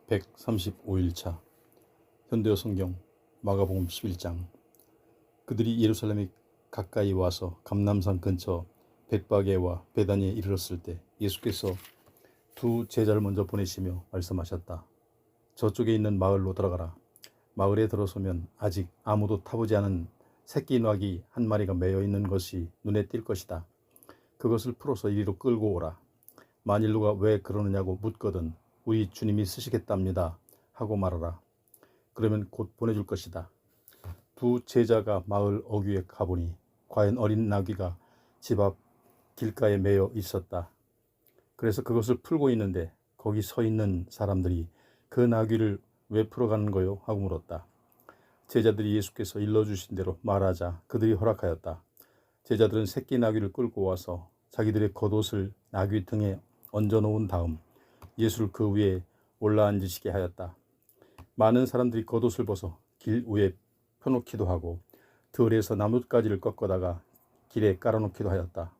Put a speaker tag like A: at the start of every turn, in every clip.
A: 135일차 현대어 성경 마가복음 11장. 그들이 예루살렘에 가까이 와서 감람산 근처 벳바게와 베다니에 이르렀을 때 예수께서 두 제자를 먼저 보내시며 말씀하셨다. 저쪽에 있는 마을로 들어가라. 마을에 들어서면 아직 아무도 타보지 않은 새끼 나귀 한 마리가 매여 있는 것이 눈에 띌 것이다. 그것을 풀어서 이리로 끌고 오라. 만일 누가 왜 그러느냐고 묻거든 우리 주님이 쓰시겠답니다 하고 말하라. 그러면 곧 보내줄 것이다. 두 제자가 마을 어귀에 가보니 과연 어린 나귀가 집 앞 길가에 매여 있었다. 그래서 그것을 풀고 있는데 거기 서 있는 사람들이 그 나귀를 왜 풀어가는 거요? 하고 물었다. 제자들이 예수께서 일러주신 대로 말하자 그들이 허락하였다. 제자들은 새끼 나귀를 끌고 와서 자기들의 겉옷을 나귀 등에 얹어 놓은 다음 예수를 그 위에 올라앉으시게 하였다. 많은 사람들이 겉옷을 벗어 길 위에 펴놓기도 하고 들에서 나뭇가지를 꺾어다가 길에 깔아놓기도 하였다.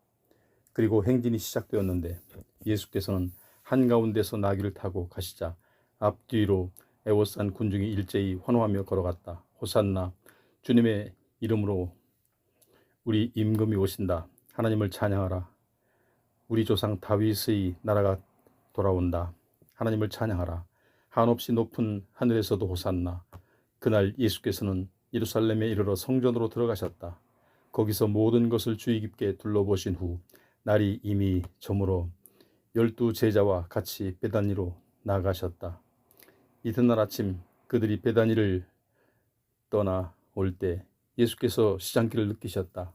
A: 그리고 행진이 시작되었는데 예수께서는 한가운데서 나귀를 타고 가시자 앞뒤로 애워싼 군중이 일제히 환호하며 걸어갔다. 호산나, 주님의 이름으로 우리 임금이 오신다. 하나님을 찬양하라. 우리 조상 다윗의 나라가 돌아온다. 하나님을 찬양하라. 한없이 높은 하늘에서도 호산나. 그날 예수께서는 예루살렘에 이르러 성전으로 들어가셨다. 거기서 모든 것을 주의 깊게 둘러보신 후 날이 이미 저물어 12 제자와 같이 베다니로 나가셨다. 이튿날 아침 그들이 베다니를 떠나 올 때 예수께서 시장길을 느끼셨다.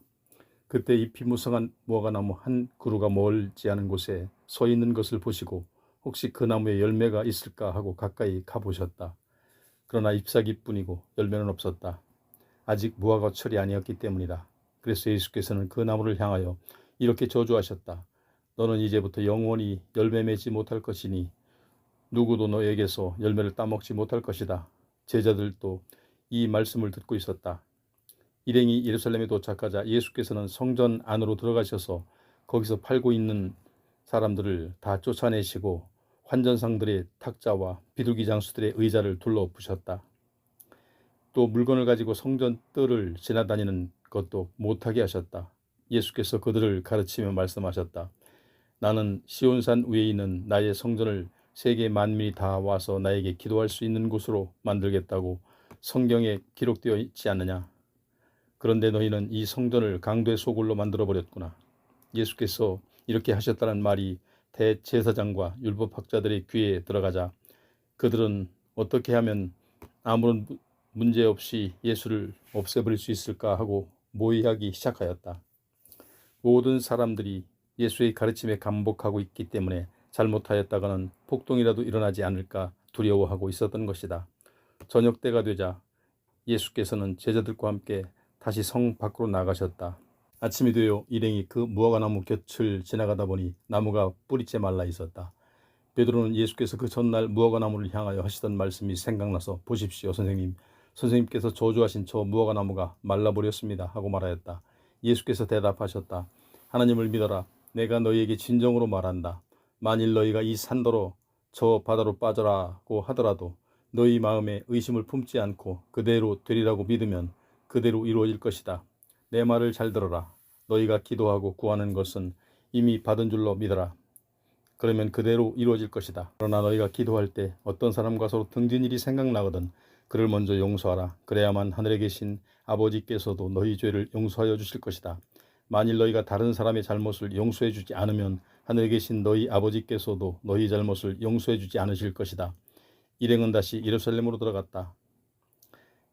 A: 그때 잎이 무성한 무화과나무 한 그루가 멀지 않은 곳에 서 있는 것을 보시고 혹시 그 나무에 열매가 있을까 하고 가까이 가보셨다. 그러나 잎사귀뿐이고 열매는 없었다. 아직 무화과 철이 아니었기 때문이다. 그래서 예수께서는 그 나무를 향하여 이렇게 저주하셨다. 너는 이제부터 영원히 열매 맺지 못할 것이니 누구도 너에게서 열매를 따먹지 못할 것이다. 제자들도 이 말씀을 듣고 있었다. 일행이 예루살렘에 도착하자 예수께서는 성전 안으로 들어가셔서 거기서 팔고 있는 사람들을 다 쫓아내시고 환전상들의 탁자와 비둘기 장수들의 의자를 둘러부셨다. 또 물건을 가지고 성전 뜰을 지나다니는 것도 못하게 하셨다. 예수께서 그들을 가르치며 말씀하셨다. 나는 시온산 위에 있는 나의 성전을 세계 만민이 다 와서 나에게 기도할 수 있는 곳으로 만들겠다고 성경에 기록되어 있지 않느냐. 그런데 너희는 이 성전을 강도의 소굴로 만들어버렸구나. 예수께서 이렇게 하셨다는 말이 대제사장과 율법학자들의 귀에 들어가자 그들은 어떻게 하면 아무런 문제 없이 예수를 없애버릴 수 있을까 하고 모의하기 시작하였다. 모든 사람들이 예수의 가르침에 감복하고 있기 때문에 잘못하였다가는 폭동이라도 일어나지 않을까 두려워하고 있었던 것이다. 저녁 때가 되자 예수께서는 제자들과 함께 다시 성 밖으로 나가셨다. 아침이 되어 일행이 그 무화과나무 곁을 지나가다 보니 나무가 뿌리째 말라 있었다. 베드로는 예수께서 그 전날 무화과나무를 향하여 하시던 말씀이 생각나서 보십시오 선생님, 선생님께서 저주하신 저 무화과나무가 말라버렸습니다 하고 말하였다. 예수께서 대답하셨다. 하나님을 믿어라. 내가 너희에게 진정으로 말한다. 만일 너희가 이 산더러 저 바다로 빠져라고 하더라도 너희 마음에 의심을 품지 않고 그대로 되리라고 믿으면 그대로 이루어질 것이다. 내 말을 잘 들어라. 너희가 기도하고 구하는 것은 이미 받은 줄로 믿어라. 그러면 그대로 이루어질 것이다. 그러나 너희가 기도할 때 어떤 사람과 서로 등진 일이 생각나거든 그를 먼저 용서하라. 그래야만 하늘에 계신 아버지께서도 너희 죄를 용서하여 주실 것이다. 만일 너희가 다른 사람의 잘못을 용서해 주지 않으면 하늘에 계신 너희 아버지께서도 너희 잘못을 용서해 주지 않으실 것이다. 일행은 다시 예루살렘으로 들어갔다.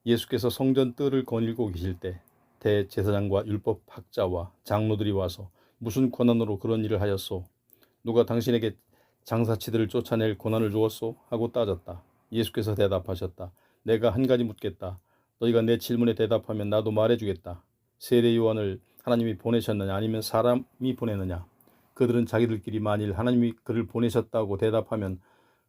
A: 예수께서 성전 뜰을 거닐고 계실 때 대제사장과 율법학자와 장로들이 와서 무슨 권한으로 그런 일을 하였소? 누가 당신에게 장사치들을 쫓아낼 권한을 주었소? 하고 따졌다. 예수께서 대답하셨다. 내가 한 가지 묻겠다. 너희가 내 질문에 대답하면 나도 말해주겠다. 세례 요한을 하나님이 보내셨느냐 아니면 사람이 보내느냐? 그들은 자기들끼리 만일 하나님이 그를 보내셨다고 대답하면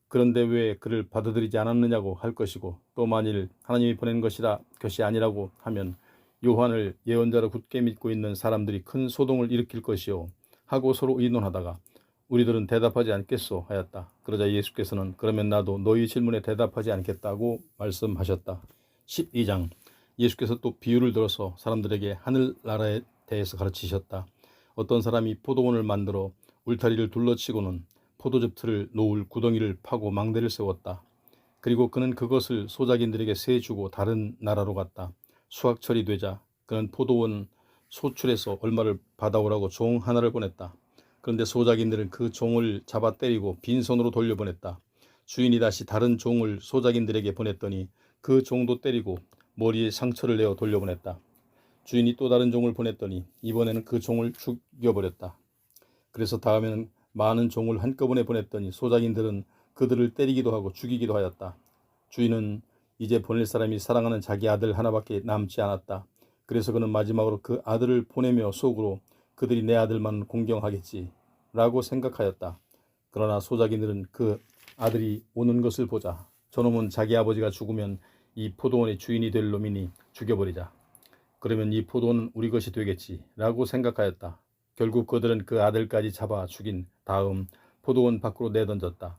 A: 그런데 왜 그를 받아들이지 않았느냐고 할 것이고 또 만일 하나님이 보낸 것이 아니라고 하면 요한을 예언자로 굳게 믿고 있는 사람들이 큰 소동을 일으킬 것이요 하고 서로 의논하다가 우리들은 대답하지 않겠소 하였다. 그러자 예수께서는 그러면 나도 너희 질문에 대답하지 않겠다고 말씀하셨다. 12장. 예수께서 또 비유를 들어서 사람들에게 하늘나라에 대해서 가르치셨다. 어떤 사람이 포도원을 만들어 울타리를 둘러치고는 포도즙 틀을 놓을 구덩이를 파고 망대를 세웠다. 그리고 그는 그것을 소작인들에게 세 주고 다른 나라로 갔다. 수확철이 되자 그는 포도원 소출에서 얼마를 받아오라고 종 하나를 보냈다. 그런데 소작인들은 그 종을 잡아 때리고 빈손으로 돌려보냈다. 주인이 다시 다른 종을 소작인들에게 보냈더니 그 종도 때리고 머리에 상처를 내어 돌려보냈다. 주인이 또 다른 종을 보냈더니 이번에는 그 종을 죽여버렸다. 그래서 다음에는 많은 종을 한꺼번에 보냈더니 소작인들은 그들을 때리기도 하고 죽이기도 하였다. 주인은 이제 보낼 사람이 사랑하는 자기 아들 하나밖에 남지 않았다. 그래서 그는 마지막으로 그 아들을 보내며 속으로 그들이 내 아들만 공경하겠지 라고 생각하였다. 그러나 소작인들은 그 아들이 오는 것을 보자 저놈은 자기 아버지가 죽으면 이 포도원의 주인이 될 놈이니 죽여버리자. 그러면 이 포도원은 우리 것이 되겠지 라고 생각하였다. 결국 그들은 그 아들까지 잡아 죽인 다음 포도원 밖으로 내던졌다.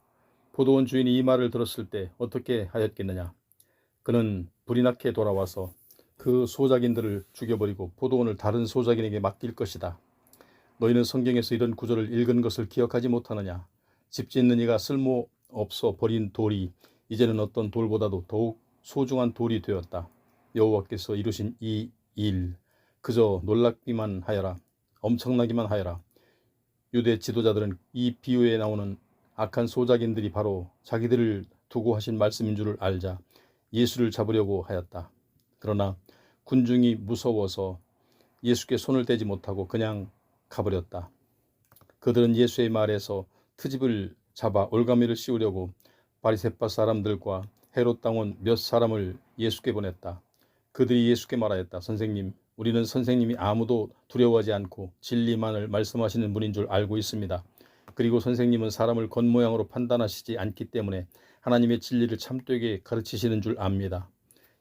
A: 포도원 주인이 이 말을 들었을 때 어떻게 하였겠느냐. 그는 불이 나게 돌아와서 그 소작인들을 죽여버리고 포도원을 다른 소작인에게 맡길 것이다. 너희는 성경에서 이런 구절을 읽은 것을 기억하지 못하느냐. 집 짓는 이가 쓸모없어 버린 돌이 이제는 어떤 돌보다도 더욱 소중한 돌이 되었다. 여호와께서 이루신 이 일 그저 놀랍기만 하여라. 엄청나기만 하여라. 유대 지도자들은 이 비유에 나오는 악한 소작인들이 바로 자기들을 두고 하신 말씀인 줄을 알자 예수를 잡으려고 하였다. 그러나 군중이 무서워서 예수께 손을 대지 못하고 그냥 가버렸다. 그들은 예수의 말에서 트집을 잡아 올가미를 씌우려고 바리새파 사람들과 헤롯 당원 몇 사람을 예수께 보냈다. 그들이 예수께 말하였다. 선생님, 우리는 선생님이 아무도 두려워하지 않고 진리만을 말씀하시는 분인 줄 알고 있습니다. 그리고 선생님은 사람을 겉모양으로 판단하시지 않기 때문에 하나님의 진리를 참되게 가르치시는 줄 압니다.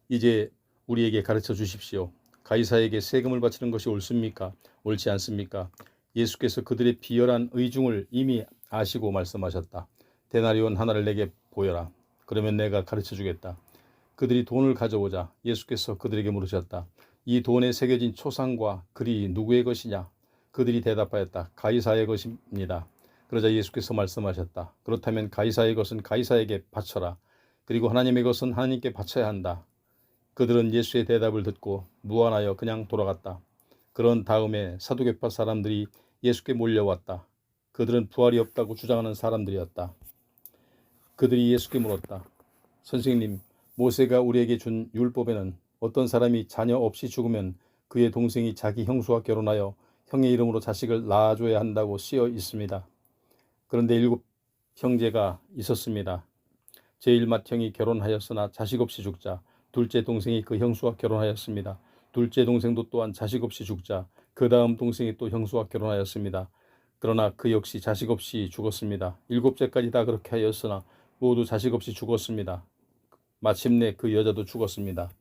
A: 이제 우리에게 가르쳐 주십시오. 가이사에게 세금을 바치는 것이 옳습니까? 옳지 않습니까? 예수께서 그들의 비열한 의중을 이미 아시고 말씀하셨다. 데나리온 하나를 내게 보여라. 그러면 내가 가르쳐 주겠다. 그들이 돈을 가져오자 예수께서 그들에게 물으셨다. 이 돈에 새겨진 초상과 글이 누구의 것이냐? 그들이 대답하였다. 가이사의 것입니다. 그러자 예수께서 말씀하셨다. 그렇다면 가이사의 것은 가이사에게 바쳐라. 그리고 하나님의 것은 하나님께 바쳐야 한다. 그들은 예수의 대답을 듣고 무안하여 그냥 돌아갔다. 그런 다음에 사두개파 사람들이 예수께 몰려왔다. 그들은 부활이 없다고 주장하는 사람들이었다. 그들이 예수께 물었다. 선생님, 모세가 우리에게 준 율법에는 어떤 사람이 자녀 없이 죽으면 그의 동생이 자기 형수와 결혼하여 형의 이름으로 자식을 낳아줘야 한다고 쓰여 있습니다. 그런데 7 형제가 있었습니다. 제1맏 형이 결혼하였으나 자식 없이 죽자 둘째 동생이 그 형수와 결혼하였습니다. 둘째 동생도 또한 자식 없이 죽자 그 다음 동생이 또 형수와 결혼하였습니다. 그러나 그 역시 자식 없이 죽었습니다. 7째까지 다 그렇게 하였으나 모두 자식 없이 죽었습니다. 마침내 그 여자도 죽었습니다.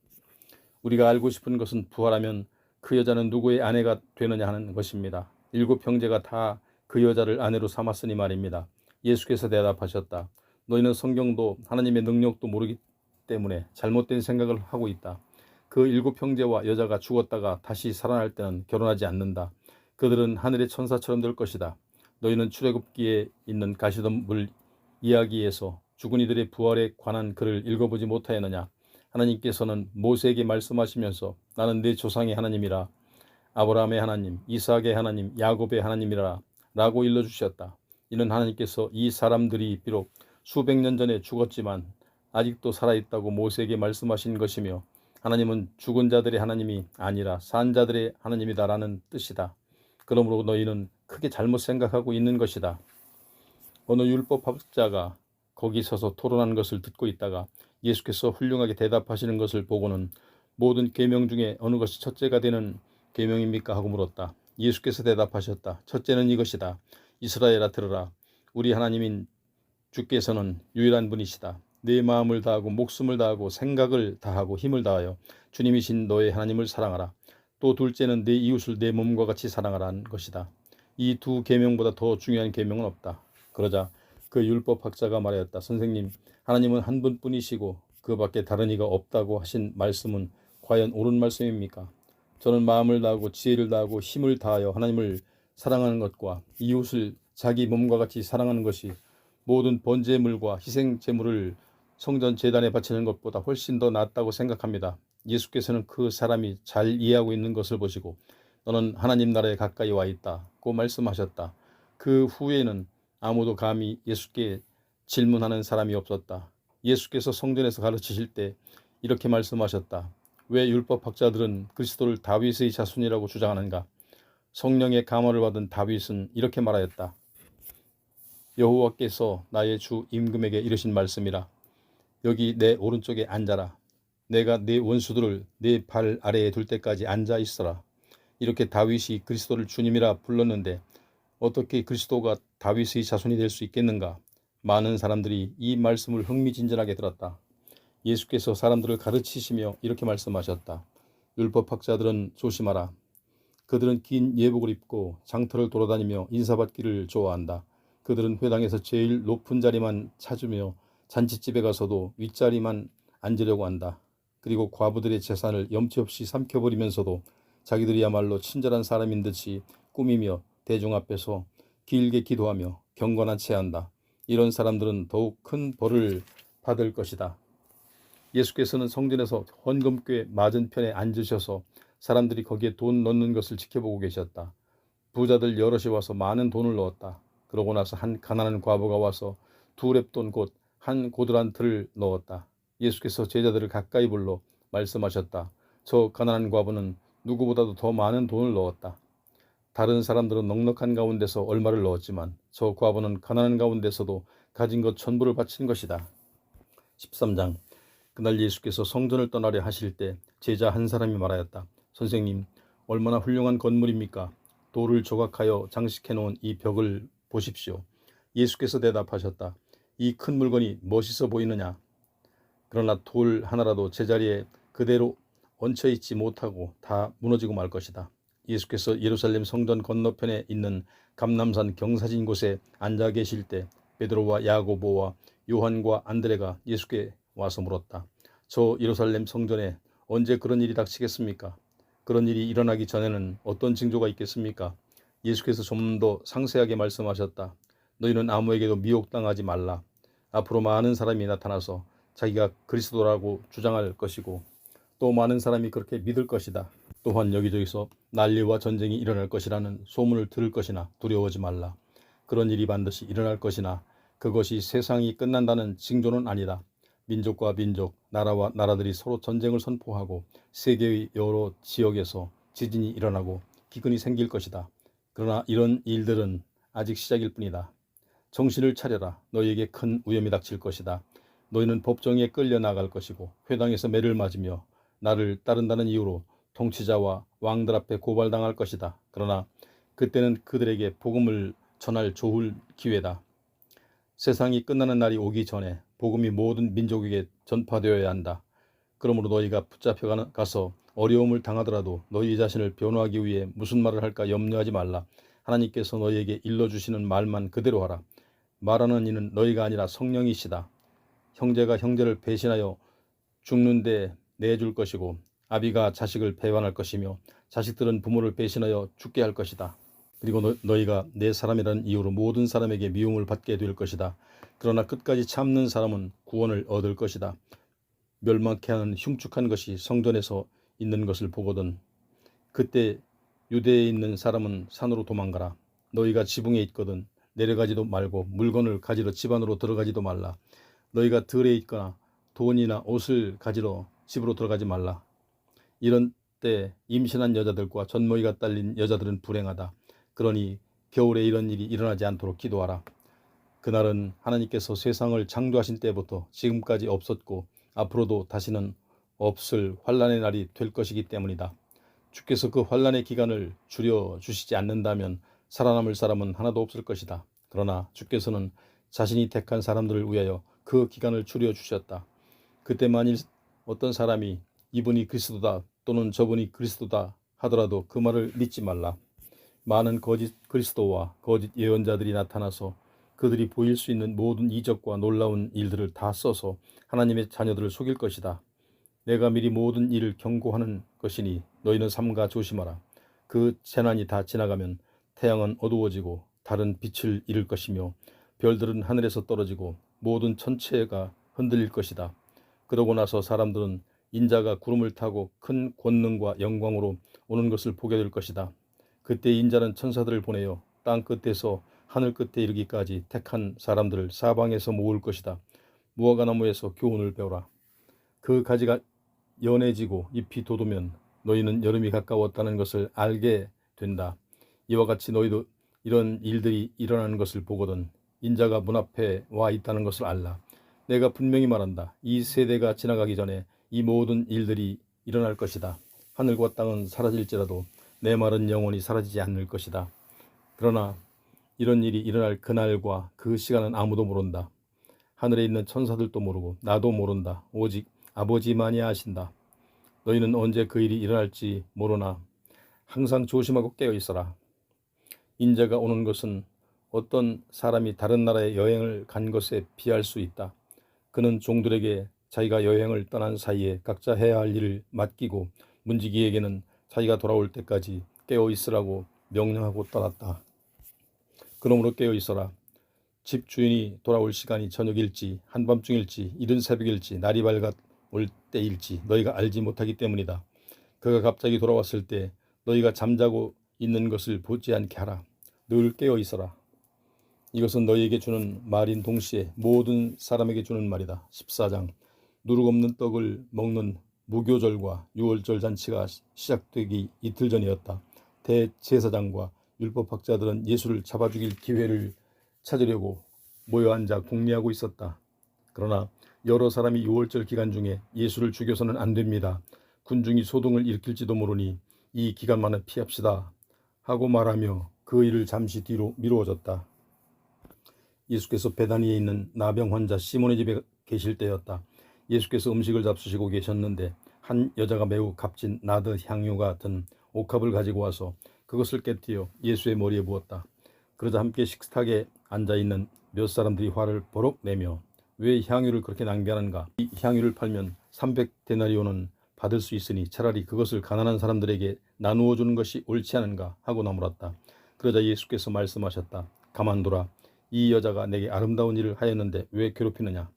A: 우리가 알고 싶은 것은 부활하면 그 여자는 누구의 아내가 되느냐 하는 것입니다. 7 형제가 다 그 여자를 아내로 삼았으니 말입니다. 예수께서 대답하셨다. 너희는 성경도 하나님의 능력도 모르기 때문에 잘못된 생각을 하고 있다. 그 7 형제와 여자가 죽었다가 다시 살아날 때는 결혼하지 않는다. 그들은 하늘의 천사처럼 될 것이다. 너희는 출애굽기에 있는 가시덤불 이야기에서 죽은 이들의 부활에 관한 글을 읽어보지 못하였느냐. 하나님께서는 모세에게 말씀하시면서 나는 네 조상의 하나님이라 아브라함의 하나님, 이삭의 하나님, 야곱의 하나님이라 라고 일러주셨다. 이는 하나님께서 이 사람들이 비록 수백 년 전에 죽었지만 아직도 살아있다고 모세에게 말씀하신 것이며 하나님은 죽은 자들의 하나님이 아니라 산 자들의 하나님이다라는 뜻이다. 그러므로 너희는 크게 잘못 생각하고 있는 것이다. 어느 율법학자가 거기 서서 토론하는 것을 듣고 있다가 예수께서 훌륭하게 대답하시는 것을 보고는 모든 계명 중에 어느 것이 첫째가 되는 계명입니까? 하고 물었다. 예수께서 대답하셨다. 첫째는 이것이다. 이스라엘아 들으라. 우리 하나님인 주께서는 유일한 분이시다. 내 마음을 다하고 목숨을 다하고 생각을 다하고 힘을 다하여 주님이신 너의 하나님을 사랑하라. 또 둘째는 내 이웃을 내 몸과 같이 사랑하라는 것이다. 이 두 계명보다 더 중요한 계명은 없다. 그러자 그 율법학자가 말하였다. 선생님, 하나님은 한 분뿐이시고 그 밖에 다른 이가 없다고 하신 말씀은 과연 옳은 말씀입니까? 저는 마음을 다하고 지혜를 다하고 힘을 다하여 하나님을 사랑하는 것과 이웃을 자기 몸과 같이 사랑하는 것이 모든 번제물과 희생 제물을 성전 제단에 바치는 것보다 훨씬 더 낫다고 생각합니다. 예수께서는 그 사람이 잘 이해하고 있는 것을 보시고 너는 하나님 나라에 가까이 와 있다고 말씀하셨다. 그 후에는 아무도 감히 예수께 질문하는 사람이 없었다. 예수께서 성전에서 가르치실 때 이렇게 말씀하셨다. 왜 율법학자들은 그리스도를 다윗의 자손이라고 주장하는가? 성령의 감화를 받은 다윗은 이렇게 말하였다. 여호와께서 나의 주 임금에게 이르신 말씀이라. 여기 내 오른쪽에 앉아라. 내가 네 원수들을 네 발 아래에 둘 때까지 앉아 있어라. 이렇게 다윗이 그리스도를 주님이라 불렀는데 어떻게 그리스도가 다윗의 자손이 될 수 있겠는가? 많은 사람들이 이 말씀을 흥미진진하게 들었다. 예수께서 사람들을 가르치시며 이렇게 말씀하셨다. 율법학자들은 조심하라. 그들은 긴 예복을 입고 장터를 돌아다니며 인사받기를 좋아한다. 그들은 회당에서 제일 높은 자리만 찾으며 잔치집에 가서도 윗자리만 앉으려고 한다. 그리고 과부들의 재산을 염치 없이 삼켜버리면서도 자기들이야말로 친절한 사람인 듯이 꾸미며 대중 앞에서 길게 기도하며 경건한 체한다. 이런 사람들은 더욱 큰 벌을 받을 것이다. 예수께서는 성전에서 헌금궤 맞은편에 앉으셔서 사람들이 거기에 돈 넣는 것을 지켜보고 계셨다. 부자들 여럿이 와서 많은 돈을 넣었다. 그러고 나서 한 가난한 과부가 와서 두 렙돈 곧 한 고드란 틀을 넣었다. 예수께서 제자들을 가까이 불러 말씀하셨다. 저 가난한 과부는 누구보다도 더 많은 돈을 넣었다. 다른 사람들은 넉넉한 가운데서 얼마를 넣었지만 저 과부는 가난한 가운데서도 가진 것 전부를 바친 것이다. 13장. 그날 예수께서 성전을 떠나려 하실 때 제자 한 사람이 말하였다. 선생님, 얼마나 훌륭한 건물입니까? 돌을 조각하여 장식해 놓은 이 벽을 보십시오. 예수께서 대답하셨다. 이 큰 물건이 멋있어 보이느냐? 그러나 돌 하나라도 제자리에 그대로 얹혀 있지 못하고 다 무너지고 말 것이다. 예수께서 예루살렘 성전 건너편에 있는 감람산 경사진 곳에 앉아 계실 때 베드로와 야고보와 요한과 안드레가 예수께 와서 물었다. 저 예루살렘 성전에 언제 그런 일이 닥치겠습니까? 그런 일이 일어나기 전에는 어떤 징조가 있겠습니까? 예수께서 좀 더 상세하게 말씀하셨다. 너희는 아무에게도 미혹당하지 말라. 앞으로 많은 사람이 나타나서 자기가 그리스도라고 주장할 것이고 또 많은 사람이 그렇게 믿을 것이다. 또한 여기저기서 난리와 전쟁이 일어날 것이라는 소문을 들을 것이나 두려워하지 말라. 그런 일이 반드시 일어날 것이나 그것이 세상이 끝난다는 징조는 아니다. 민족과 민족, 나라와 나라들이 서로 전쟁을 선포하고 세계의 여러 지역에서 지진이 일어나고 기근이 생길 것이다. 그러나 이런 일들은 아직 시작일 뿐이다. 정신을 차려라. 너희에게 큰 위험이 닥칠 것이다. 너희는 법정에 끌려 나갈 것이고 회당에서 매를 맞으며 나를 따른다는 이유로 통치자와 왕들 앞에 고발당할 것이다. 그러나 그때는 그들에게 복음을 전할 좋을 기회다. 세상이 끝나는 날이 오기 전에 복음이 모든 민족에게 전파되어야 한다. 그러므로 너희가 붙잡혀 가서 어려움을 당하더라도 너희 자신을 변호하기 위해 무슨 말을 할까 염려하지 말라. 하나님께서 너희에게 일러주시는 말만 그대로 하라. 말하는 이는 너희가 아니라 성령이시다. 형제가 형제를 배신하여 죽는데 내줄 것이고 아비가 자식을 배반할 것이며 자식들은 부모를 배신하여 죽게 할 것이다. 그리고 너희가 내 사람이라는 이유로 모든 사람에게 미움을 받게 될 것이다. 그러나 끝까지 참는 사람은 구원을 얻을 것이다. 멸망케 하는 흉측한 것이 성전에서 있는 것을 보거든 그때 유대에 있는 사람은 산으로 도망가라. 너희가 지붕에 있거든 내려가지도 말고 물건을 가지러 집 안으로 들어가지도 말라. 너희가 들에 있거나 돈이나 옷을 가지러 집으로 들어가지 말라. 이런 때 임신한 여자들과 젖먹이가 딸린 여자들은 불행하다. 그러니 겨울에 이런 일이 일어나지 않도록 기도하라. 그날은 하나님께서 세상을 창조하신 때부터 지금까지 없었고 앞으로도 다시는 없을 환란의 날이 될 것이기 때문이다. 주께서 그 환란의 기간을 줄여주시지 않는다면 살아남을 사람은 하나도 없을 것이다. 그러나 주께서는 자신이 택한 사람들을 위하여 그 기간을 줄여주셨다. 그때 만일 어떤 사람이 이분이 그리스도다 또는 저분이 그리스도다 하더라도 그 말을 믿지 말라. 많은 거짓 그리스도와 거짓 예언자들이 나타나서 그들이 보일 수 있는 모든 이적과 놀라운 일들을 다 써서 하나님의 자녀들을 속일 것이다. 내가 미리 모든 일을 경고하는 것이니 너희는 삼가 조심하라. 그 재난이 다 지나가면 태양은 어두워지고 달은 빛을 잃을 것이며 별들은 하늘에서 떨어지고 모든 천체가 흔들릴 것이다. 그러고 나서 사람들은 인자가 구름을 타고 큰 권능과 영광으로 오는 것을 보게 될 것이다. 그때 인자는 천사들을 보내어 땅 끝에서 하늘 끝에 이르기까지 택한 사람들을 사방에서 모을 것이다. 무화과나무에서 교훈을 배우라. 그 가지가 연해지고 잎이 돋으면 너희는 여름이 가까웠다는 것을 알게 된다. 이와 같이 너희도 이런 일들이 일어나는 것을 보거든 인자가 문 앞에 와 있다는 것을 알라. 내가 분명히 말한다. 이 세대가 지나가기 전에 이 모든 일들이 일어날 것이다. 하늘과 땅은 사라질지라도 내 말은 영원히 사라지지 않을 것이다. 그러나 이런 일이 일어날 그날과 그 시간은 아무도 모른다. 하늘에 있는 천사들도 모르고 나도 모른다. 오직 아버지만이 아신다. 너희는 언제 그 일이 일어날지 모르나 항상 조심하고 깨어 있어라. 인자가 오는 것은 어떤 사람이 다른 나라에 여행을 간 것에 비할 수 있다. 그는 종들에게 자기가 여행을 떠난 사이에 각자 해야 할 일을 맡기고 문지기에게는 자기가 돌아올 때까지 깨어 있으라고 명령하고 떠났다. 그러므로 깨어 있어라. 집 주인이 돌아올 시간이 저녁일지 한밤중일지 이른 새벽일지 날이 밝아올 때일지 너희가 알지 못하기 때문이다. 그가 갑자기 돌아왔을 때 너희가 잠자고 있는 것을 보지 않게 하라. 늘 깨어 있어라. 이것은 너희에게 주는 말인 동시에 모든 사람에게 주는 말이다. 14장. 누룩 없는 떡을 먹는 무교절과 유월절 잔치가 시작되기 이틀 전이었다. 대제사장과 율법학자들은 예수를 잡아 죽일 기회를 찾으려고 모여 앉아 궁리하고 있었다. 그러나 여러 사람이 유월절 기간 중에 예수를 죽여서는 안 됩니다. 군중이 소동을 일으킬지도 모르니 이 기간만은 피합시다 하고 말하며 그 일을 잠시 뒤로 미루어졌다. 예수께서 베다니에 있는 나병 환자 시몬의 집에 계실 때였다. 예수께서 음식을 잡수시고 계셨는데 한 여자가 매우 값진 나드 향유가 든 옥합을 가지고 와서 그것을 깨뜨려 예수의 머리에 부었다. 그러자 함께 식탁에 앉아있는 몇 사람들이 화를 버럭 내며 왜 향유를 그렇게 낭비하는가? 이 향유를 팔면 300데나리온은 받을 수 있으니 차라리 그것을 가난한 사람들에게 나누어 주는 것이 옳지 않은가 하고 나무랐다. 그러자 예수께서 말씀하셨다. 가만두라. 이 여자가 내게 아름다운 일을 하였는데 왜 괴롭히느냐?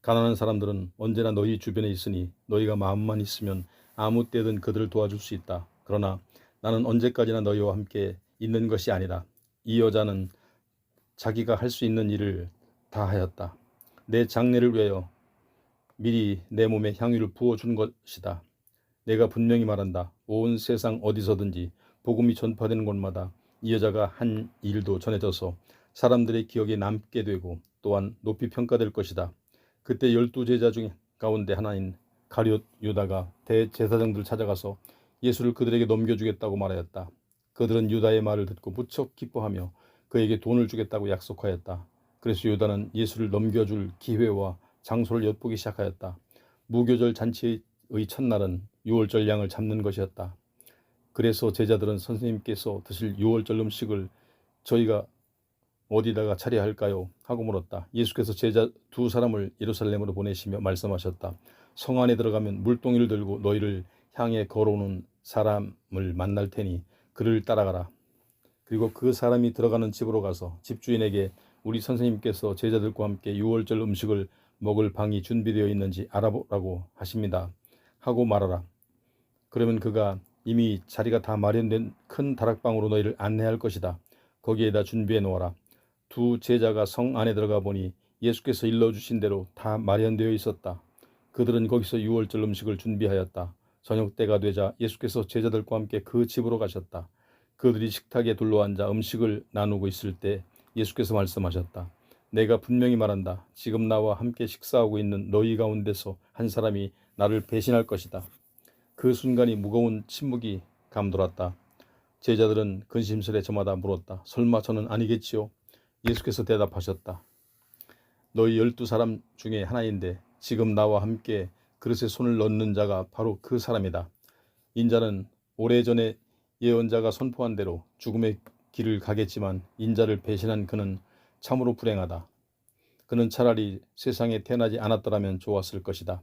A: 가난한 사람들은 언제나 너희 주변에 있으니 너희가 마음만 있으면 아무 때든 그들을 도와줄 수 있다. 그러나 나는 언제까지나 너희와 함께 있는 것이 아니다. 이 여자는 자기가 할 수 있는 일을 다 하였다. 내 장례를 위하여 미리 내 몸에 향유를 부어준 것이다. 내가 분명히 말한다. 온 세상 어디서든지 복음이 전파되는 곳마다 이 여자가 한 일도 전해져서 사람들의 기억에 남게 되고 또한 높이 평가될 것이다. 그때 12제자 중 가운데 하나인 가룟 유다가 대제사장들 찾아가서 예수를 그들에게 넘겨주겠다고 말하였다. 그들은 유다의 말을 듣고 무척 기뻐하며 그에게 돈을 주겠다고 약속하였다. 그래서 유다는 예수를 넘겨줄 기회와 장소를 엿보기 시작하였다. 무교절 잔치의 첫날은 유월절 양을 잡는 것이었다. 그래서 제자들은 선생님께서 드실 유월절 음식을 저희가 어디다가 차려야 할까요? 하고 물었다. 예수께서 제자 두 사람을 예루살렘으로 보내시며 말씀하셨다. 성 안에 들어가면 물동이를 들고 너희를 향해 걸어오는 사람을 만날 테니 그를 따라가라. 그리고 그 사람이 들어가는 집으로 가서 집주인에게 우리 선생님께서 제자들과 함께 유월절 음식을 먹을 방이 준비되어 있는지 알아보라고 하십니다. 하고 말하라. 그러면 그가 이미 자리가 다 마련된 큰 다락방으로 너희를 안내할 것이다. 거기에다 준비해 놓아라. 두 제자가 성 안에 들어가 보니 예수께서 일러주신 대로 다 마련되어 있었다. 그들은 거기서 유월절 음식을 준비하였다. 저녁 때가 되자 예수께서 제자들과 함께 그 집으로 가셨다. 그들이 식탁에 둘러앉아 음식을 나누고 있을 때 예수께서 말씀하셨다. 내가 분명히 말한다. 지금 나와 함께 식사하고 있는 너희 가운데서 한 사람이 나를 배신할 것이다. 그 순간이 무거운 침묵이 감돌았다. 제자들은 근심스레 저마다 물었다. 설마 저는 아니겠지요? 예수께서 대답하셨다. 너희 12사람 중에 하나인데 지금 나와 함께 그릇에 손을 넣는 자가 바로 그 사람이다. 인자는 오래전에 예언자가 선포한 대로 죽음의 길을 가겠지만 인자를 배신한 그는 참으로 불행하다. 그는 차라리 세상에 태어나지 않았더라면 좋았을 것이다.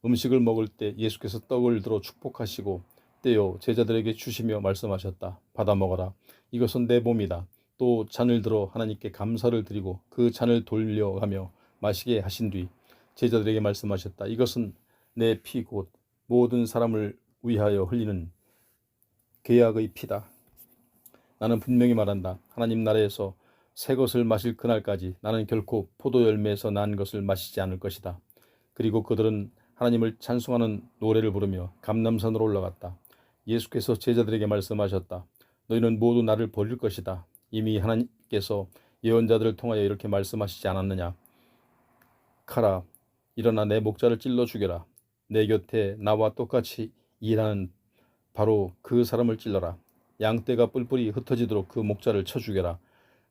A: 음식을 먹을 때 예수께서 떡을 들어 축복하시고 떼어 제자들에게 주시며 말씀하셨다. 받아 먹어라. 이것은 내 몸이다. 또 잔을 들어 하나님께 감사를 드리고 그 잔을 돌려가며 마시게 하신 뒤 제자들에게 말씀하셨다. 이것은 내 피 곧 모든 사람을 위하여 흘리는 계약의 피다. 나는 분명히 말한다. 하나님 나라에서 새 것을 마실 그날까지 나는 결코 포도 열매에서 난 것을 마시지 않을 것이다. 그리고 그들은 하나님을 찬송하는 노래를 부르며 감람산으로 올라갔다. 예수께서 제자들에게 말씀하셨다. 너희는 모두 나를 버릴 것이다. 이미 하나님께서 예언자들을 통하여 이렇게 말씀하시지 않았느냐. 가라, 일어나 내 목자를 찔러 죽여라. 내 곁에 나와 똑같이 일하는 바로 그 사람을 찔러라. 양떼가 뿔뿔이 흩어지도록 그 목자를 쳐 죽여라.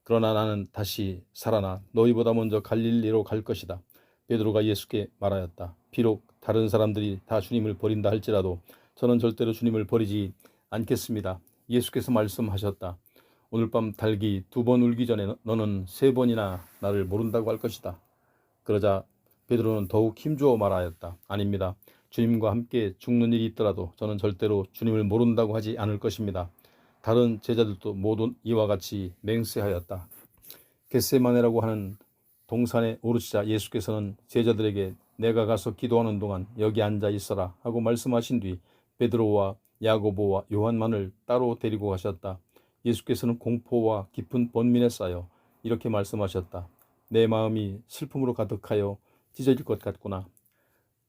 A: 그러나 나는 다시 살아나 너희보다 먼저 갈릴리로 갈 것이다. 베드로가 예수께 말하였다. 비록 다른 사람들이 다 주님을 버린다 할지라도 저는 절대로 주님을 버리지 않겠습니다. 예수께서 말씀하셨다. 오늘 밤 닭이 2번 울기 전에 너는 3번이나 나를 모른다고 할 것이다. 그러자 베드로는 더욱 힘주어 말하였다. 아닙니다. 주님과 함께 죽는 일이 있더라도 저는 절대로 주님을 모른다고 하지 않을 것입니다. 다른 제자들도 모두 이와 같이 맹세하였다. 겟세마네라고 하는 동산에 오르시자 예수께서는 제자들에게 내가 가서 기도하는 동안 여기 앉아 있어라 하고 말씀하신 뒤 베드로와 야고보와 요한만을 따로 데리고 가셨다. 예수께서는 공포와 깊은 번민에 쌓여 이렇게 말씀하셨다. 내 마음이 슬픔으로 가득하여 찢어질 것 같구나.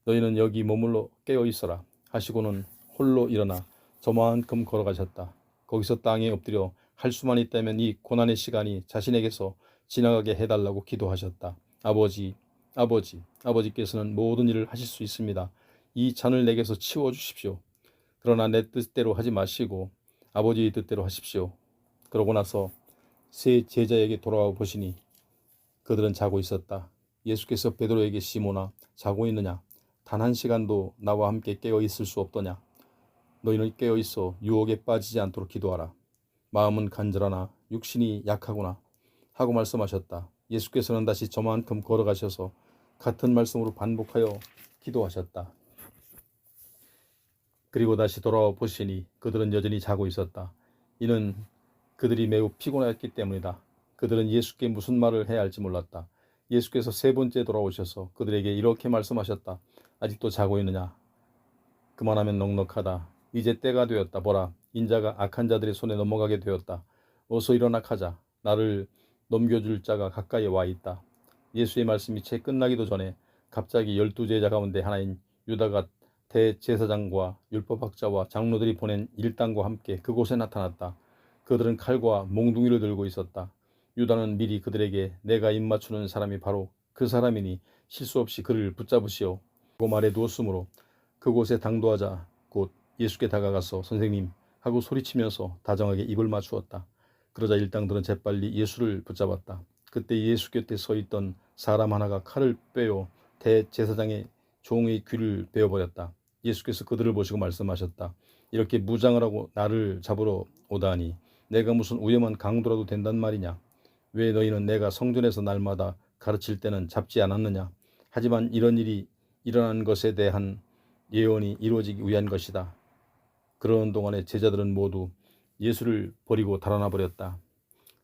A: 너희는 여기 머물러 깨어 있어라 하시고는 홀로 일어나 저만큼 걸어가셨다. 거기서 땅에 엎드려 할 수만 있다면 이 고난의 시간이 자신에게서 지나가게 해달라고 기도하셨다. 아버지, 아버지께서는 모든 일을 하실 수 있습니다. 이 잔을 내게서 치워주십시오. 그러나 내 뜻대로 하지 마시고 아버지의 뜻대로 하십시오. 그러고 나서 세 제자에게 돌아와 보시니 그들은 자고 있었다. 예수께서 베드로에게 시몬아 자고 있느냐? 단 한 시간도 나와 함께 깨어 있을 수 없더냐? 너희는 깨어 있어 유혹에 빠지지 않도록 기도하라. 마음은 간절하나 육신이 약하구나 하고 말씀하셨다. 예수께서는 다시 저만큼 걸어가셔서 같은 말씀으로 반복하여 기도하셨다. 그리고 다시 돌아와 보시니 그들은 여전히 자고 있었다. 이는 그들이 매우 피곤했기 때문이다. 그들은 예수께 무슨 말을 해야 할지 몰랐다. 예수께서 3번째 돌아오셔서 그들에게 이렇게 말씀하셨다. 아직도 자고 있느냐? 그만하면 넉넉하다. 이제 때가 되었다. 보라, 인자가 악한 자들의 손에 넘어가게 되었다. 어서 일어나 가자. 나를 넘겨줄 자가 가까이 와 있다. 예수의 말씀이 채 끝나기도 전에 갑자기 12제자 가운데 하나인 유다가 대제사장과 율법학자와 장로들이 보낸 일당과 함께 그곳에 나타났다. 그들은 칼과 몽둥이를 들고 있었다. 유다는 미리 그들에게 내가 입맞추는 사람이 바로 그 사람이니 실수 없이 그를 붙잡으시오 고 말해 두었으므로 그곳에 당도하자 곧 예수께 다가가서 선생님 하고 소리치면서 다정하게 입을 맞추었다. 그러자 일당들은 재빨리 예수를 붙잡았다. 그때 예수 곁에 서 있던 사람 하나가 칼을 빼어 대제사장의 종의 귀를 베어버렸다. 예수께서 그들을 보시고 말씀하셨다. 이렇게 무장을 하고 나를 잡으러 오다니 내가 무슨 위험한 강도라도 된단 말이냐. 왜 너희는 내가 성전에서 날마다 가르칠 때는 잡지 않았느냐. 하지만 이런 일이 일어난 것에 대한 예언이 이루어지기 위한 것이다. 그러는 동안에 제자들은 모두 예수를 버리고 달아나 버렸다.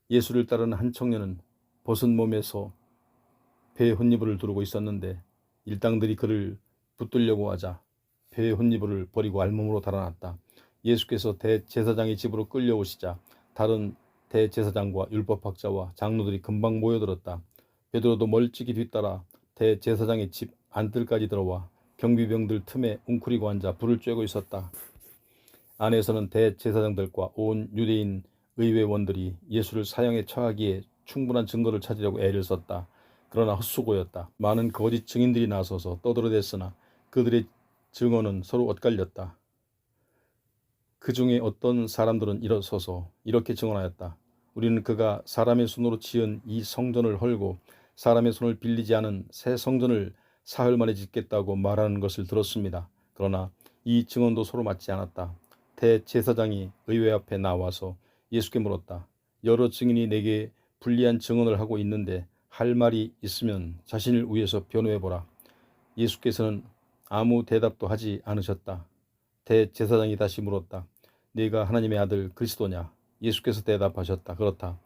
A: 예수를 따르는 한 청년은 벗은 몸에서 배에 혼이불을 두르고 있었는데 일당들이 그를 붙들려고 하자 배에 혼이불을 버리고 알몸으로 달아났다. 예수께서 대제사장의 집으로 끌려오시자 다른 대제사장과 율법학자와 장로들이 금방 모여들었다. 베드로도 멀찍이 뒤따라 대제사장의 집 안뜰까지 들어와 경비병들 틈에 웅크리고 앉아 불을 쬐고 있었다. 안에서는 대제사장들과 온 유대인 의회원들이 예수를 사형에 처하기에 충분한 증거를 찾으려고 애를 썼다. 그러나 헛수고였다. 많은 거짓 증인들이 나서서 떠들어댔으나 그들의 증언은 서로 엇갈렸다. 그 중에 어떤 사람들은 일어서서 이렇게 증언하였다. 우리는 그가 사람의 손으로 지은 이 성전을 헐고 사람의 손을 빌리지 않은 새 성전을 사흘 만에 짓겠다고 말하는 것을 들었습니다. 그러나 이 증언도 서로 맞지 않았다. 대제사장이 의회 앞에 나와서 예수께 물었다. 여러 증인이 내게 불리한 증언을 하고 있는데 할 말이 있으면 자신을 위해서 변호해보라. 예수께서는 아무 대답도 하지 않으셨다. 대제사장이 다시 물었다. 네가 하나님의 아들 그리스도냐? 예수께서 대답하셨다. 그렇다.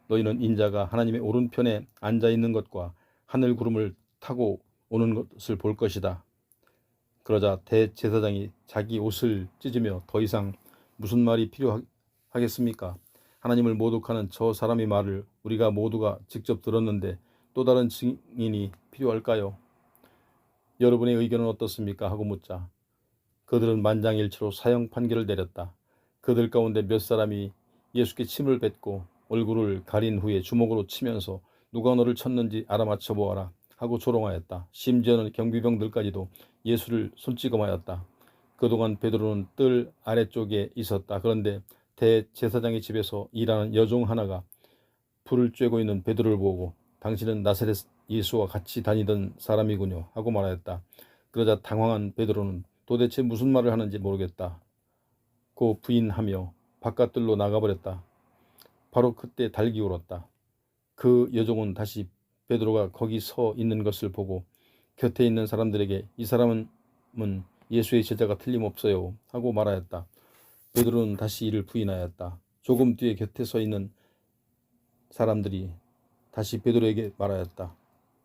A: 너희는 인자가 하나님의 오른편에 앉아있는 것과 하늘 구름을 타고 오는 것을 볼 것이다. 그러자 대제사장이 자기 옷을 찢으며 더 이상 무슨 말이 필요하겠습니까? 하나님을 모독하는 저 사람의 말을 우리가 모두가 직접 들었는데 또 다른 증인이 필요할까요? 여러분의 의견은 어떻습니까? 하고 묻자 그들은 만장일치로 사형 판결을 내렸다. 그들 가운데 몇 사람이 예수께 침을 뱉고 얼굴을 가린 후에 주먹으로 치면서 누가 너를 쳤는지 알아맞혀 보아라 하고 조롱하였다. 심지어는 경비병들까지도 예수를 손찌검하였다. 그동안 베드로는 뜰 아래쪽에 있었다. 그런데 대제사장의 집에서 일하는 여종 하나가 불을 쬐고 있는 베드로를 보고 당신은 나사렛 예수와 같이 다니던 사람이군요 하고 말하였다. 그러자 당황한 베드로는 도대체 무슨 말을 하는지 모르겠다 고 부인하며 바깥들로 나가버렸다. 바로 그때 닭이 울었다. 그 여종은 다시 베드로가 거기 서 있는 것을 보고 곁에 있는 사람들에게 이 사람은 예수의 제자가 틀림없어요 하고 말하였다. 베드로는 다시 이를 부인하였다. 조금 뒤에 곁에 서 있는 사람들이 다시 베드로에게 말하였다.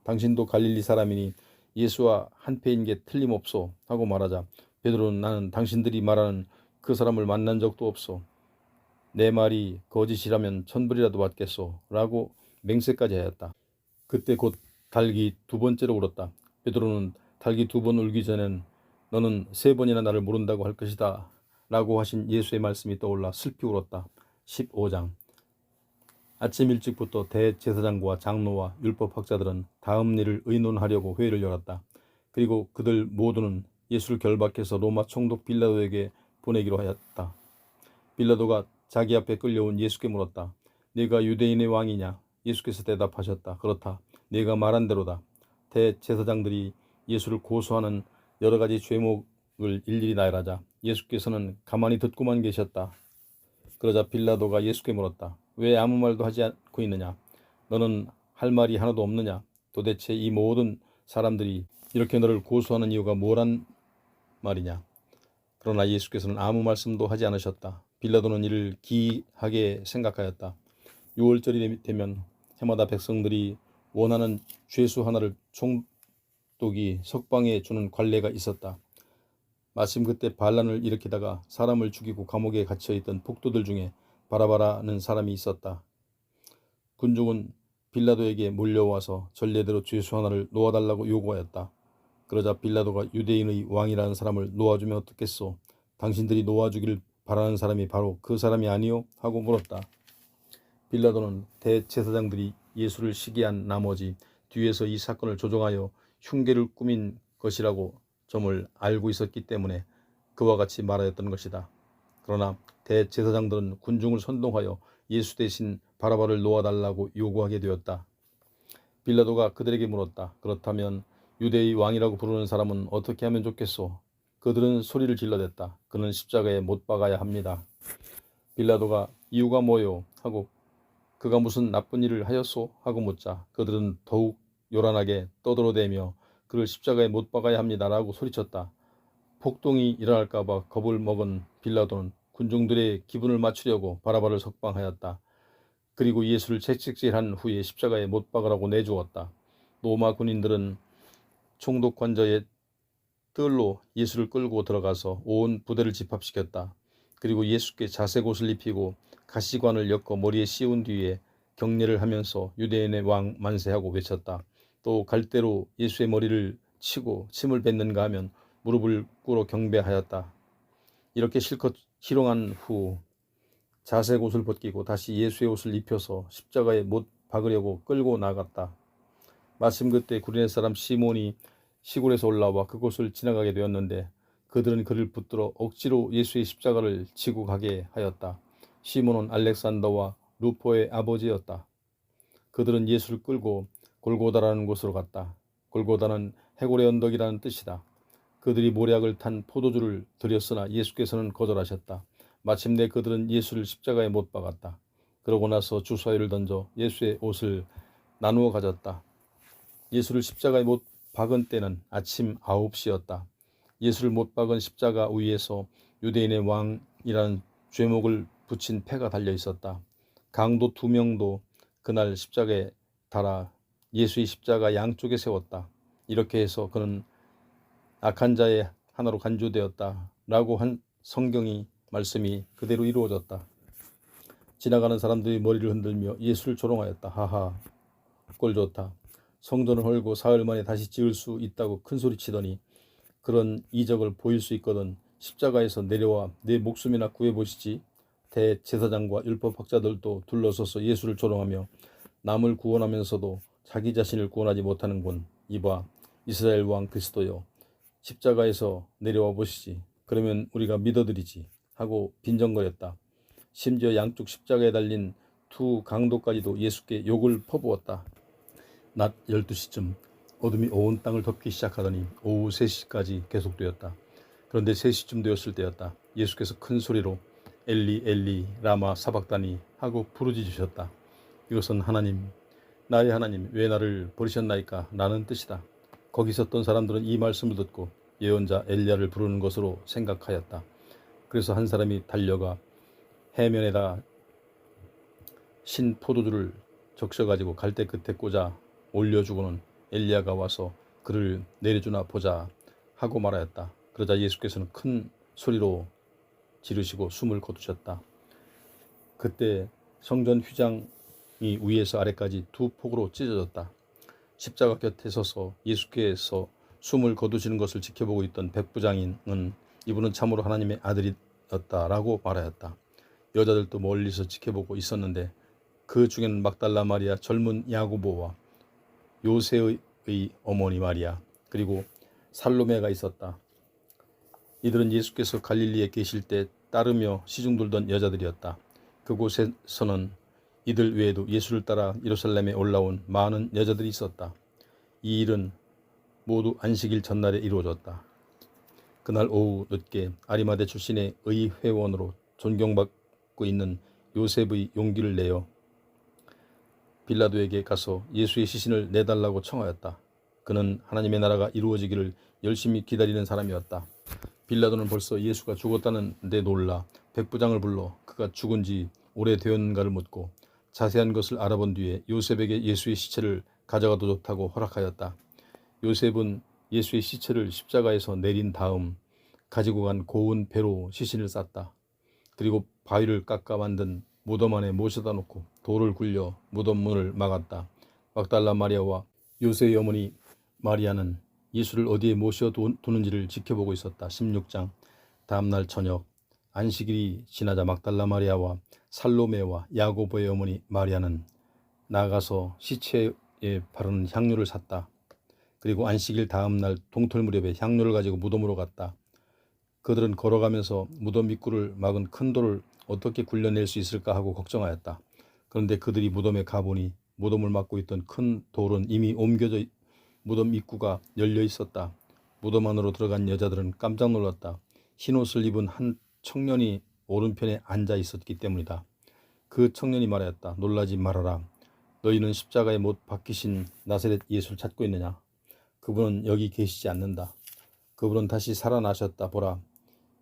A: 당신도 갈릴리 사람이니 예수와 한패인 게 틀림없소 하고 말하자 베드로는 나는 당신들이 말하는 그 사람을 만난 적도 없소. 내 말이 거짓이라면 천불이라도 받겠소 라고 맹세까지 하였다. 그때 곧 닭이 두 번째로 울었다. 베드로는 닭이 두 번 울기 전엔 너는 세 번이나 나를 모른다고 할 것이다 라고 하신 예수의 말씀이 떠올라 슬피 울었다. 15장 아침 일찍부터 대제사장과 장로와 율법학자들은 다음 일을 의논하려고 회의를 열었다. 그리고 그들 모두는 예수를 결박해서 로마 총독 빌라도에게 보내기로 하였다. 빌라도가 자기 앞에 끌려온 예수께 물었다. 네가 유대인의 왕이냐? 예수께서 대답하셨다. 그렇다. 네가 말한 대로다. 대제사장들이 예수를 고소하는 여러 가지 죄목을 일일이 나열하자 예수께서는 가만히 듣고만 계셨다. 그러자 빌라도가 예수께 물었다. 왜 아무 말도 하지 않고 있느냐? 너는 할 말이 하나도 없느냐? 도대체 이 모든 사람들이 이렇게 너를 고소하는 이유가 뭐란 말이냐? 그러나 예수께서는 아무 말씀도 하지 않으셨다. 빌라도는 이를 기이하게 생각하였다. 6월절이 되면 해마다 백성들이 원하는 죄수 하나를 총독이 석방해 주는 관례가 있었다. 마침 그때 반란을 일으키다가 사람을 죽이고 감옥에 갇혀있던 폭도들 중에 바라바라는 사람이 있었다. 군중은 빌라도에게 몰려와서 전례대로 죄수 하나를 놓아달라고 요구하였다. 그러자 빌라도가 유대인의 왕이라는 사람을 놓아주면 어떻겠소? 당신들이 놓아주기를 바라는 사람이 바로 그 사람이 아니오? 하고 물었다. 빌라도는 대제사장들이 예수를 시기한 나머지 뒤에서 이 사건을 조종하여 흉계를 꾸민 것이라고 점을 알고 있었기 때문에 그와 같이 말하였던 것이다. 그러나 대제사장들은 군중을 선동하여 예수 대신 바라바를 놓아달라고 요구하게 되었다. 빌라도가 그들에게 물었다. 그렇다면 유대의 왕이라고 부르는 사람은 어떻게 하면 좋겠소? 그들은 소리를 질러댔다. 그는 십자가에 못 박아야 합니다. 빌라도가 이유가 뭐요? 하고 그가 무슨 나쁜 일을 하였소? 하고 묻자 그들은 더욱 요란하게 떠들어대며 그를 십자가에 못 박아야 합니다라고 소리쳤다. 폭동이 일어날까봐 겁을 먹은 빌라도는 군중들의 기분을 맞추려고 바라바를 석방하였다. 그리고 예수를 채찍질한 후에 십자가에 못 박으라고 내주었다. 로마 군인들은 총독 관저에 뜰로 예수를 끌고 들어가서 온 부대를 집합시켰다. 그리고 예수께 자색 옷을 입히고 가시관을 엮어 머리에 씌운 뒤에 경례를 하면서 유대인의 왕 만세하고 외쳤다. 또 갈대로 예수의 머리를 치고 침을 뱉는가 하면 무릎을 꿇어 경배하였다. 이렇게 실컷 희롱한 후 자색 옷을 벗기고 다시 예수의 옷을 입혀서 십자가에 못 박으려고 끌고 나갔다. 마침 그때 구레네 사람 시몬이 시골에서 올라와 그곳을 지나가게 되었는데 그들은 그를 붙들어 억지로 예수의 십자가를 지고 가게 하였다. 시몬은 알렉산더와 루포의 아버지였다. 그들은 예수를 끌고 골고다라는 곳으로 갔다. 골고다는 해골의 언덕이라는 뜻이다. 그들이 모략을 탄 포도주를 드렸으나 예수께서는 거절하셨다. 마침내 그들은 예수를 십자가에 못 박았다. 그러고 나서 주사위를 던져 예수의 옷을 나누어 가졌다. 예수를 십자가에 못 박은 때는 아침 9시였다. 예수를 못 박은 십자가 위에서 유대인의 왕이라는 죄목을 붙인 패가 달려 있었다. 강도 2명도 그날 십자가에 달아 예수의 십자가 양쪽에 세웠다. 이렇게 해서 그는 악한 자의 하나로 간주되었다 라고 한 성경이 말씀이 그대로 이루어졌다. 지나가는 사람들이 머리를 흔들며 예수를 조롱하였다. 하하, 꼴 좋다. 성전을 헐고 사흘 만에 다시 지을 수 있다고 큰소리치더니 그런 이적을 보일 수 있거든 십자가에서 내려와 내 목숨이나 구해보시지. 대제사장과 율법학자들도 둘러서서 예수를 조롱하며 남을 구원하면서도 자기 자신을 구원하지 못하는군. 이봐, 이스라엘 왕 그리스도여, 십자가에서 내려와 보시지. 그러면 우리가 믿어드리지 하고 빈정거렸다. 심지어 양쪽 십자가에 달린 두 강도까지도 예수께 욕을 퍼부었다. 낮 12시쯤 어둠이 온 땅을 덮기 시작하더니 오후 3시까지 계속되었다. 그런데 3시쯤 되었을 때였다. 예수께서 큰 소리로 엘리 엘리 라마 사박다니 하고 부르짖으셨다. 이것은 하나님, 나의 하나님, 왜 나를 버리셨나이까 라는 뜻이다. 거기 섰던 사람들은 이 말씀을 듣고 예언자 엘리야를 부르는 것으로 생각하였다. 그래서 한 사람이 달려가 해면에다 신 포도주를 적셔가지고 갈대 끝에 꽂아 올려주고는 엘리야가 와서 그를 내려주나 보자 하고 말하였다. 그러자 예수께서는 큰 소리로 지르시고 숨을 거두셨다. 그때 성전 휘장이 위에서 아래까지 두 폭으로 찢어졌다. 십자가 곁에 서서 예수께서 숨을 거두시는 것을 지켜보고 있던 백부장인은 이분은 참으로 하나님의 아들이었다라고 말하였다. 여자들도 멀리서 지켜보고 있었는데 그 중에는 막달라 마리아, 젊은 야고보와 요새의 어머니 마리아, 그리고 살로메가 있었다. 이들은 예수께서 갈릴리에 계실 때 따르며 시중들던 여자들이었다. 그곳에서는 이들 외에도 예수를 따라 예루살렘에 올라온 많은 여자들이 있었다. 이 일은 모두 안식일 전날에 이루어졌다. 그날 오후 늦게 아리마대 출신의 의회원으로 존경받고 있는 요셉의 용기를 내어 빌라도에게 가서 예수의 시신을 내달라고 청하였다. 그는 하나님의 나라가 이루어지기를 열심히 기다리는 사람이었다. 빌라도는 벌써 예수가 죽었다는 데 놀라 백부장을 불러 그가 죽은 지 오래되었는가를 묻고 자세한 것을 알아본 뒤에 요셉에게 예수의 시체를 가져가도 좋다고 허락하였다. 요셉은 예수의 시체를 십자가에서 내린 다음 가지고 간 고운 배로 시신을 쌌다. 그리고 바위를 깎아 만든 무덤 안에 모셔다 놓고 돌을 굴려 무덤 문을 막았다. 막달라 마리아와 요새의 어머니 마리아는 예수를 어디에 모셔두는지를 지켜보고 있었다. 16장. 다음날 저녁 안식일이 지나자 막달라 마리아와 살로메와 야고보의 어머니 마리아는 나가서 시체에 바르는 향료를 샀다. 그리고 안식일 다음날 동틀 무렵에 향료를 가지고 무덤으로 갔다. 그들은 걸어가면서 무덤 입구를 막은 큰 돌을 어떻게 굴려낼 수 있을까 하고 걱정하였다. 그런데 그들이 무덤에 가보니 무덤을 막고 있던 큰 돌은 이미 옮겨져 무덤 입구가 열려 있었다. 무덤 안으로 들어간 여자들은 깜짝 놀랐다. 흰옷을 입은 한 청년이 오른편에 앉아 있었기 때문이다. 그 청년이 말하였다. 놀라지 말아라. 너희는 십자가에 못 박히신 나사렛 예수를 찾고 있느냐? 그분은 여기 계시지 않는다. 그분은 다시 살아나셨다. 보라,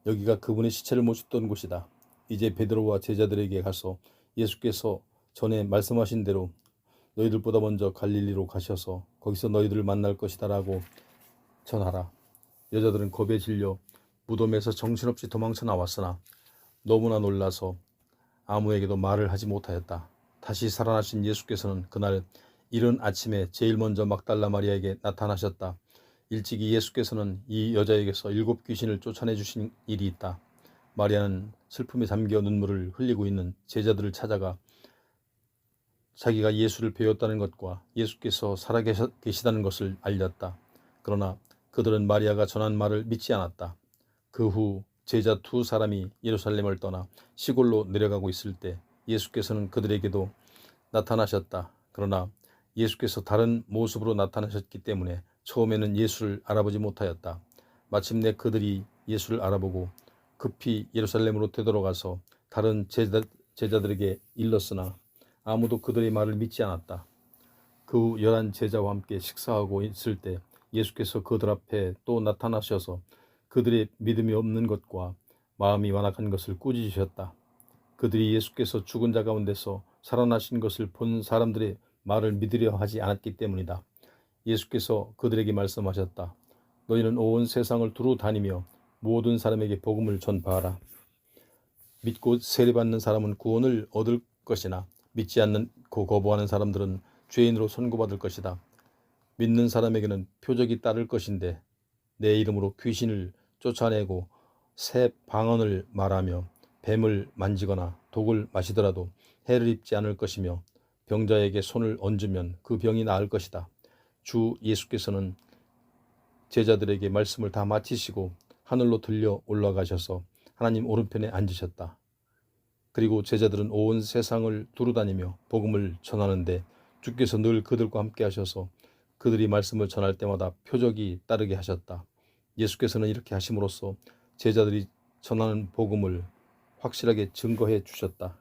A: 여기가 그분의 시체를 모셨던 곳이다. 이제 베드로와 제자들에게 가서 예수께서 전에 말씀하신 대로 너희들보다 먼저 갈릴리로 가셔서 거기서 너희들을 만날 것이다 라고 전하라. 여자들은 겁에 질려 무덤에서 정신없이 도망쳐 나왔으나 너무나 놀라서 아무에게도 말을 하지 못하였다. 다시 살아나신 예수께서는 그날 이른 아침에 제일 먼저 막달라 마리아에게 나타나셨다. 일찍이 예수께서는 이 여자에게서 7 귀신을 쫓아내 주신 일이 있다. 마리아는 슬픔에 잠겨 눈물을 흘리고 있는 제자들을 찾아가 자기가 예수를 배웠다는 것과 예수께서 살아계시다는 것을 알렸다. 그러나 그들은 마리아가 전한 말을 믿지 않았다. 그 후 제자 2 사람이 예루살렘을 떠나 시골로 내려가고 있을 때 예수께서는 그들에게도 나타나셨다. 그러나 예수께서 다른 모습으로 나타나셨기 때문에 처음에는 예수를 알아보지 못하였다. 마침내 그들이 예수를 알아보고 급히 예루살렘으로 되돌아가서 다른 제자들에게 일렀으나 아무도 그들의 말을 믿지 않았다. 그 후 11 제자와 함께 식사하고 있을 때 예수께서 그들 앞에 또 나타나셔서 그들의 믿음이 없는 것과 마음이 완악한 것을 꾸짖으셨다. 그들이 예수께서 죽은 자 가운데서 살아나신 것을 본 사람들의 말을 믿으려 하지 않았기 때문이다. 예수께서 그들에게 말씀하셨다. 너희는 온 세상을 두루 다니며 모든 사람에게 복음을 전파하라. 믿고 세례받는 사람은 구원을 얻을 것이나 믿지 않고 거부하는 사람들은 죄인으로 선고받을 것이다. 믿는 사람에게는 표적이 따를 것인데 내 이름으로 귀신을 쫓아내고 새 방언을 말하며 뱀을 만지거나 독을 마시더라도 해를 입지 않을 것이며 병자에게 손을 얹으면 그 병이 나을 것이다. 주 예수께서는 제자들에게 말씀을 다 마치시고 하늘로 들려 올라가셔서 하나님 오른편에 앉으셨다. 그리고 제자들은 온 세상을 두루다니며 복음을 전하는데 주께서 늘 그들과 함께 하셔서 그들이 말씀을 전할 때마다 표적이 따르게 하셨다. 예수께서는 이렇게 하심으로써 제자들이 전하는 복음을 확실하게 증거해 주셨다.